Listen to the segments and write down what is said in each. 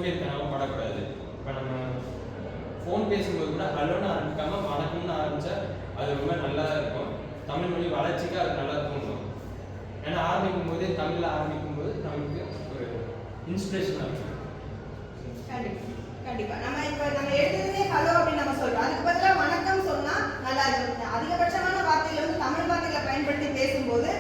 சோம்பேறித்தனமாக படக்கூடாது. இப்போ நம்ம ஃபோன் பேசும்போது கூட ஹலோன்னு ஆரம்பிக்காம வணக்கம்னு ஆரம்பித்தா அது ரொம்ப நல்லா இருக்கும். தமிழ் மொழி வளர்ச்சிக்கு அது நல்லா தூண்டும். ஏன்னா ஆரம்பிக்கும் போதே தமிழில் ஆரம்பிக்கும் போது நமக்கு ஒரு இன்ஸ்பிரேஷனாக இருக்கும். கண்டிப்பா நம்ம எழுதுறதே ஹலோ அப்படின்னு நம்ம சொல்றோம். அதுக்கு பதிலாக வணக்கம் சொன்னா நல்லா இருக்கும். அதிகபட்சமான வார்த்தைகள் வந்து தமிழ் வார்த்தைகளை பயன்படுத்தி பேசும்போது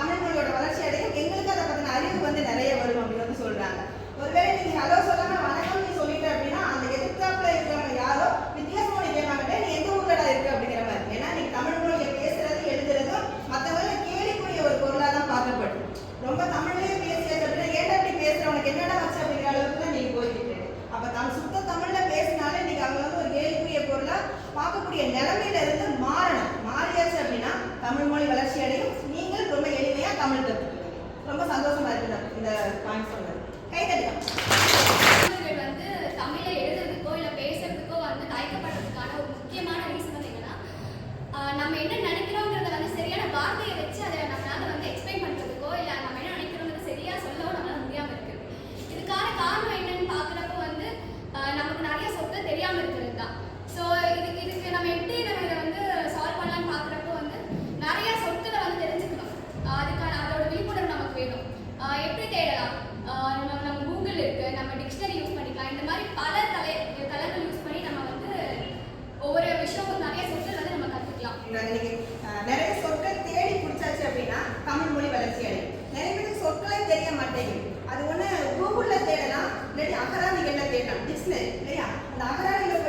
தமிழ் மொழியோட வளர்ச்சி அடையும். எங்களுக்கு அதை பத்தின அறிவு வந்து நிறைய வரும் அப்படின்னு வந்து சொல்றாங்க. ஒருவேளை நீங்க ஹலோ சொல்லாம வணக்கம் நீ சொல்லிட்ட அப்படின்னா அந்த எதிர்த்தாப்புல இருக்கிறவங்க யாரோ வித்தியாசமா கேட்பாங்க, நீ எந்த ஊர்லடா இருக்கு அப்படிங்கிற மாதிரி. ஏன்னா நீங்க தமிழ் மொழியை பேசுறது எழுதுறதும் மற்றவங்க கேள்விக்குரிய ஒரு பொருளாக தான் பார்க்கப்படும். ரொம்ப தமிழ்லயே பேசியது அப்படின்னா ஏன்டா இப்படி பேசுற, உனக்கு என்னடா வச்சு அப்படிங்கிற அளவுக்கு தான் நீங்க போய்கிட்டு. அப்ப தான் சுத்த தமிழ்ல பேசினாலே நீங்க அவங்க வந்து ஒரு கேள்விக்குரிய பொருளா பார்க்கக்கூடிய நிலைமையில இருந்து மாறியாச்சு அப்படின்னா தமிழ் மொழி வளர்ச்சி அடையும். நீங்கள் ரொம்ப எளிமையா தமிழ் கற்றுக்கணும். ரொம்ப சந்தோஷமா இருக்கு இந்த பாயிண்ட் சொன்னது. கை தட்டலாம். வந்து தமிழை எழுதுறதுக்கோ இல்லை பேசுறதுக்கோ வந்து தயக்கப்படுறதுக்கான ஒரு முக்கியமான ரீசன் வந்து என்னன்னா, நம்ம என்ன நினைக்கிறோங்கிறத வந்து சரியான வார்த்தையை வச்சு அதை நம்மளால வந்து எக்ஸ்பிளைன் பண்றதுக்கோ இல்லை நம்ம என்ன நினைக்கிறோங்கிறத சரியா சொல்லவோ நம்மளால முடியாம இருக்கு. இதுக்கான காரணம் என்னன்னு பாக்குறப்போ வந்து நமக்கு நிறைய சொற்கள் தெரியாம இருக்கிறது தான். ஸோ இதுக்கு நம்ம எப்படி நம்ம இதை வந்து சால்வ் பண்ணலான்னு பாக்குறப்போ வந்து நிறைய சொற்களை வந்து தெரிஞ்சுக்கணும். அதோட விழிப்புணர்வு நமக்கு வேணும். எப்படி தேடலாம்? நம்ம கூகுள் இருக்கு, நம்ம டிக்ஷனரி யூஸ் பண்ணிக்கலாம். இந்த மாதிரி பல தளங்கள் யூஸ் பண்ணி நம்ம வந்து ஒவ்வொரு விஷயம் நிறைய சொற்கள் வந்து நம்ம கற்றுக்கலாம். நிறைய சொற்கள் தேடி பிடிச்சாச்சு அப்படின்னா தமிழ் மொழி வளர்ச்சி அடையும். நிறைய பேருக்கு சொற்களே தெரிய மாட்டேங்குது. அது ஒன்று கூகுளில் தேடலாம், இல்லாட்டி அகராதிகளில் தேடலாம், டிக்ஷனரி இல்லையா? அந்த அகராதியில்